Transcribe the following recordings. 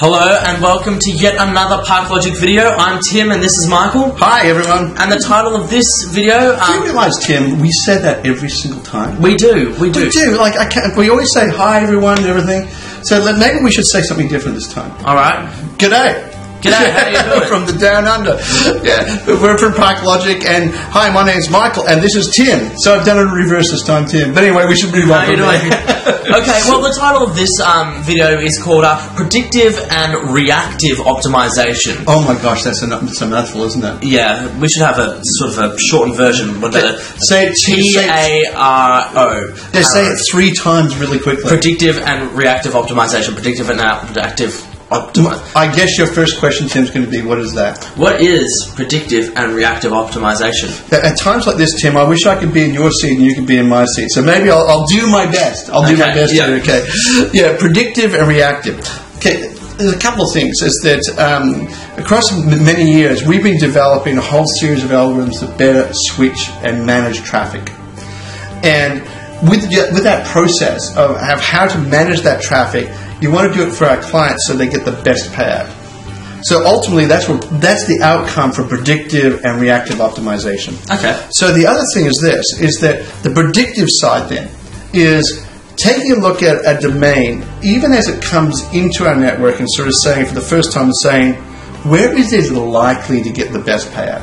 Hello and welcome to yet another ParkLogic video. I'm Tim and this is Michael. Hi everyone. And the title of this video... do you realise, Tim, we say that every single time? We do. We do. Like, we always say hi everyone and everything. So maybe we should say something different this time. Alright. G'day. G'day, how you doing? From the down under. Yeah, we're from ParkLogic, and hi, my name's Michael, and this is Tim. So I've done it in reverse this time, Tim. But anyway, we should move on. How you doing? Okay, well, the title of this video is called Predictive and Reactive Optimization. Oh my gosh, that's a mouthful, isn't it? Yeah, we should have a sort of a shortened version. Say it P-A-R-O. Yeah, say it 3 times really quickly. Predictive and Reactive Optimization. Predictive and Reactive Optimization. I guess your first question, Tim, is going to be, what is that? What is predictive and reactive optimization? At times like this, Tim, I wish I could be in your seat and you could be in my seat. So maybe I'll do my best. I'll do my best here, okay? Yeah, predictive and reactive. Okay, there's a couple of things. Is that across many years, we've been developing a whole series of algorithms that better switch and manage traffic. And with that process of how to manage that traffic, you want to do it for our clients so they get the best payout. So ultimately, that's the outcome for predictive and reactive optimization. Okay. So the other thing is this, is that the predictive side then is taking a look at a domain, even as it comes into our network, and sort of saying for the first time, saying, where is it likely to get the best payout?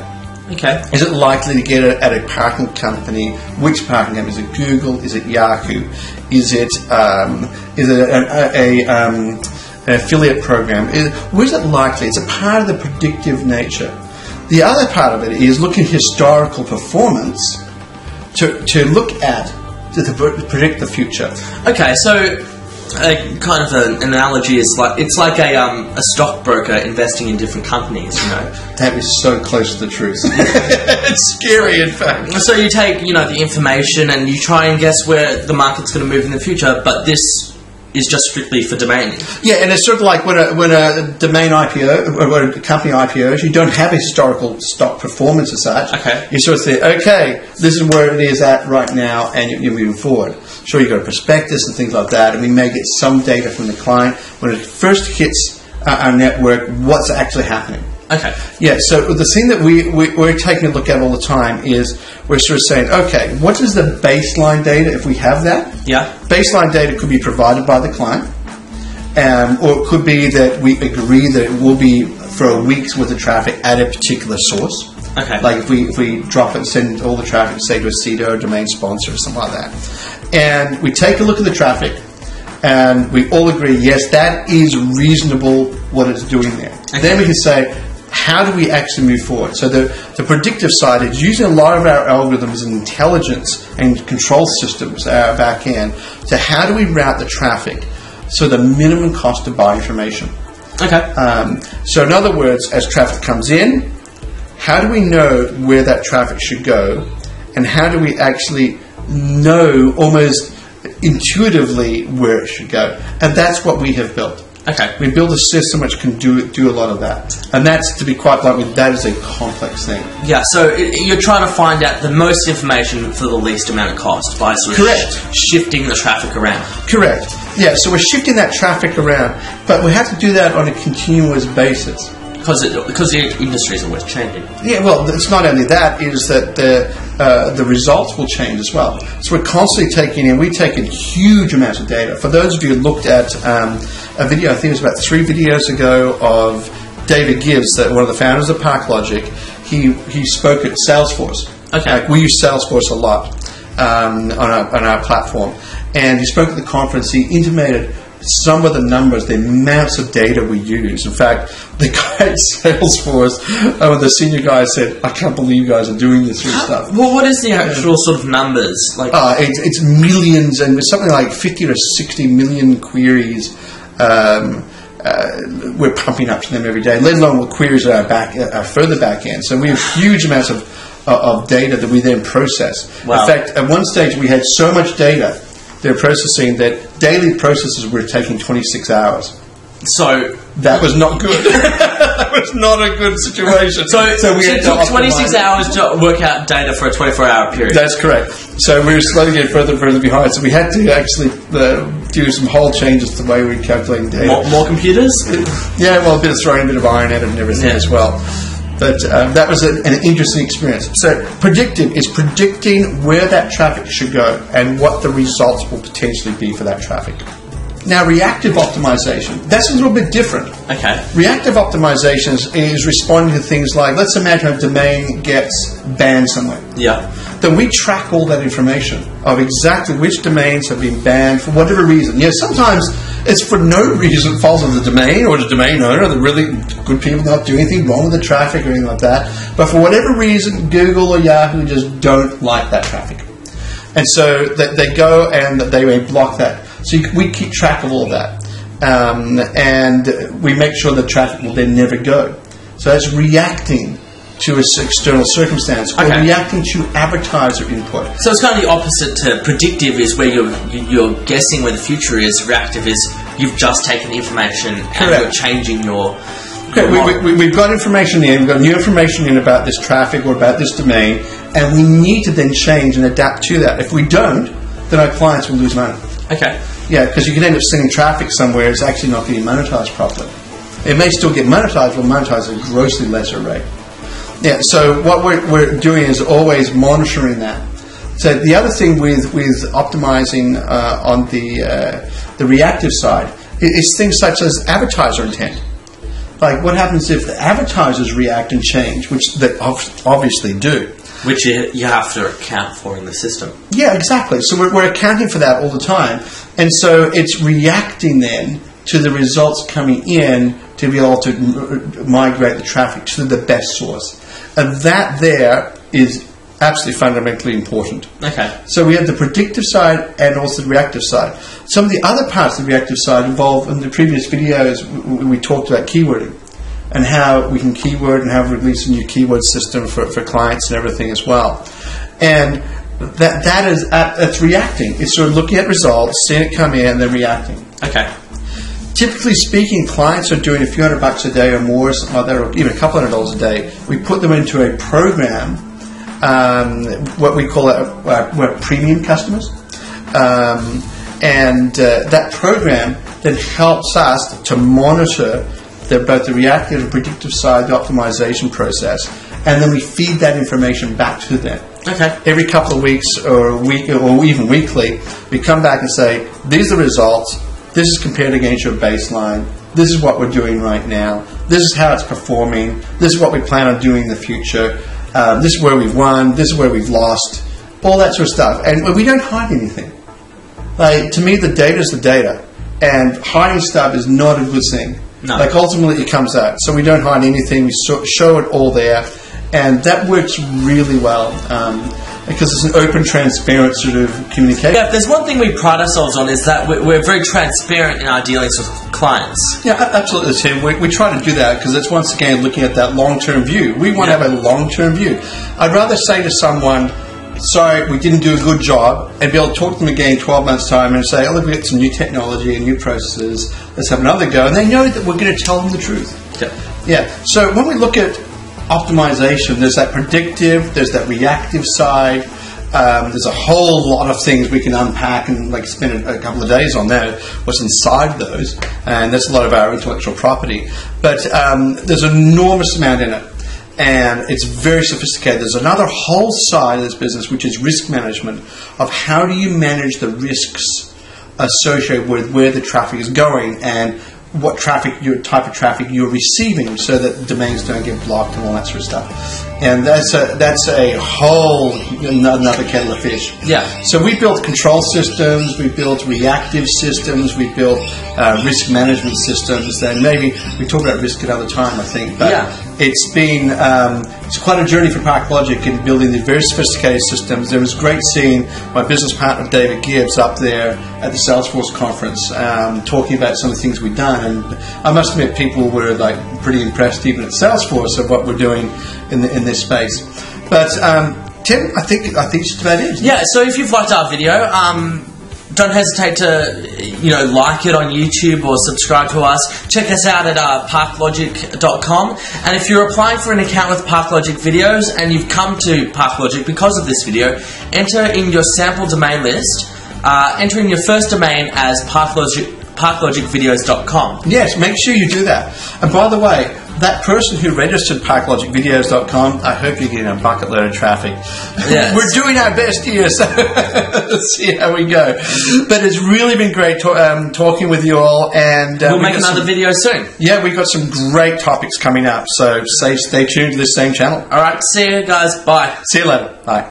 Okay. Is it likely to get it at a parking company? Which parking company? Is it Google? Is it Yahoo? Is it an affiliate program? Where is it likely? It's a part of the predictive nature. The other part of it is looking at historical performance to look at to predict the future. Okay, so kind of an analogy is like it's like a stockbroker investing in different companies, you know. That is so close to the truth. It's scary, in fact. So you take, the information and you try and guess where the market's going to move in the future, but this is just strictly for domaining. Yeah, and it's sort of like when a domain IPO or when a company IPOs, you don't have a historical stock performance as such. Okay. You sort of say, okay, this is where it is at right now, and you're moving forward. Sure, you've got a prospectus and things like that, and we may get some data from the client when it first hits our network, what's actually happening. Okay. Yeah, so the thing that we're taking a look at all the time is we're sort of saying, okay, what is the baseline data if we have that? Yeah. Baseline data could be provided by the client, or it could be that we agree that it will be for a week's worth of traffic at a particular source. Okay. Like if we drop it, send all the traffic, say to a CEDO or domain sponsor or something like that. And we take a look at the traffic, and we all agree, yes, that is reasonable what it's doing there. Okay. Then we can say, how do we actually move forward? So the predictive side is using a lot of our algorithms and intelligence and control systems, our back end, to how do we route the traffic so the minimum cost to buy information. Okay. So in other words, as traffic comes in, how do we know where that traffic should go, and how do we actually know almost intuitively where it should go? And that's what we have built. Okay. We build a system which can do a lot of that. And that's, to be quite blunt with, that is a complex thing. Yeah, so you're trying to find out the most information for the least amount of cost by sort of shifting the traffic around. Correct. Yeah, so we're shifting that traffic around, but we have to do that on a continuous basis. Because the industry is always changing. Yeah, well, it's not only that, is that the results will change as well. So we're constantly taking huge amounts of data. For those of you who looked at a video, I think it was about 3 videos ago, of David Gibbs, one of the founders of ParkLogic. He spoke at Salesforce. Okay. We use Salesforce a lot on our platform. And he spoke at the conference. He intimated some of the numbers, the amounts of data we use. In fact, the guy at Salesforce, the senior guy said, I can't believe you guys are doing this sort of stuff. Well, what is the actual sort of numbers? Like, it's millions, and something like 50 to 60 million queries we're pumping up to them every day, let alone what queries are our further back end. So we have huge amounts of data that we then process. Wow. In fact, at one stage we had so much data they're processing that daily processes were taking 26 hours. So that was not good. That was not a good situation. So it took 26 hours to work out data for a 24-hour period. That's correct. So we were slowly getting further and further behind. So we had to actually do some whole changes to the way we calculate data. More computers? Yeah, well, a bit of throwing a bit of iron at it and everything as well. But that was an interesting experience. So predictive is predicting where that traffic should go and what the results will potentially be for that traffic. Now, reactive optimization, that's a little bit different. Okay. Reactive optimization is responding to things like, let's imagine a domain gets banned somewhere. Yeah. Then we track all that information of exactly which domains have been banned for whatever reason. Yeah, sometimes it's for no reason. It falls on the domain or the domain owner, the really good people not doing anything wrong with the traffic or anything like that. But for whatever reason, Google or Yahoo just don't like that traffic. And so they go and they may block that. So we keep track of all of that. And we make sure the traffic will then never go. So that's reacting to an external circumstance, or reacting to advertiser input. So it's kind of the opposite to predictive, is where you're guessing where the future is. Reactive is you've just taken the information and you're changing your... We've got information in, we've got new information in about this traffic or about this domain, and we need to then change and adapt to that. If we don't, then our clients will lose money. Okay. Yeah, because you can end up sending traffic somewhere it's actually not getting monetized properly. It may still get monetized, but monetized at a grossly lesser rate. Yeah, so what we're doing is always monitoring that. So the other thing with optimizing on the reactive side is things such as advertiser intent. Like, what happens if the advertisers react and change, which they obviously do. Which you have to account for in the system. Yeah, exactly. So we're accounting for that all the time. And so it's reacting then to the results coming in to be able to migrate the traffic to the best source. And that there is absolutely fundamentally important. Okay. So we have the predictive side and also the reactive side. Some of the other parts of the reactive side involve, in the previous videos, we talked about keywording and how we can keyword and how we release a new keyword system for clients and everything as well. And that's reacting. It's sort of looking at results, seeing it come in, and then reacting. Okay. Typically speaking, clients are doing a few $100 a day or more, or something like that, or even a couple $100 a day. We put them into a program, what we call we're premium customers. That program then helps us to monitor both the reactive and predictive side, the optimization process, and then we feed that information back to them. Okay. Every couple of weeks or a week or even weekly, we come back and say, these are the results, this is compared against your baseline, this is what we're doing right now, this is how it's performing, this is what we plan on doing in the future, this is where we've won, this is where we've lost, all that sort of stuff. And we don't hide anything. Like, to me, the data is the data, and hiding stuff is not a good thing. No. Like, ultimately it comes out. So we don't hide anything, we show it all there, and that works really well because it's an open, transparent sort of communication. Yeah, if there's one thing we pride ourselves on, is that we're very transparent in our dealings with clients. Yeah, absolutely, Tim. We try to do that because it's, once again, looking at that long-term view. We want to have a long-term view. I'd rather say to someone, sorry, we didn't do a good job, and be able to talk to them again in 12 months' time and say, oh, look, we got some new technology and new processes, let's have another go. And they know that we're going to tell them the truth. Yeah. So when we look at optimization, there's that predictive, there's that reactive side, there's a whole lot of things we can unpack and spend a couple of days on that, what's inside those, and that's a lot of our intellectual property. But there's an enormous amount in it. And it's very sophisticated. There's another whole side of this business, which is risk management, of how do you manage the risks associated with where the traffic is going and what type of traffic you're receiving, so that domains don't get blocked and all that sort of stuff. And that's a whole another kettle of fish. Yeah. So we built control systems, we built reactive systems, we built risk management systems. And maybe we talk about risk another time, I think. But it's been it's quite a journey for ParkLogic in building these very sophisticated systems. It was great seeing my business partner David Gibbs up there at the Salesforce conference talking about some of the things we've done. And I must admit, people were pretty impressed even at Salesforce of what we're doing in this space. But Tim, I think just about it. Yeah. So if you've liked our video, don't hesitate to like it on YouTube or subscribe to us. Check us out at ParkLogic.com. And if you're applying for an account with ParkLogic Videos and you've come to ParkLogic because of this video, enter in your sample domain list entering your first domain as ParkLogicVideos.com. Yes, make sure you do that. And by the way, that person who registered ParkLogicVideos.com, I hope you're getting a bucket load of traffic. Yes. We're doing our best here, so let's see how we go. But it's really been great talking with you all. And we'll make another video soon. Yeah, we've got some great topics coming up, so stay tuned to this same channel. All right, see you guys. Bye. See you later. Bye.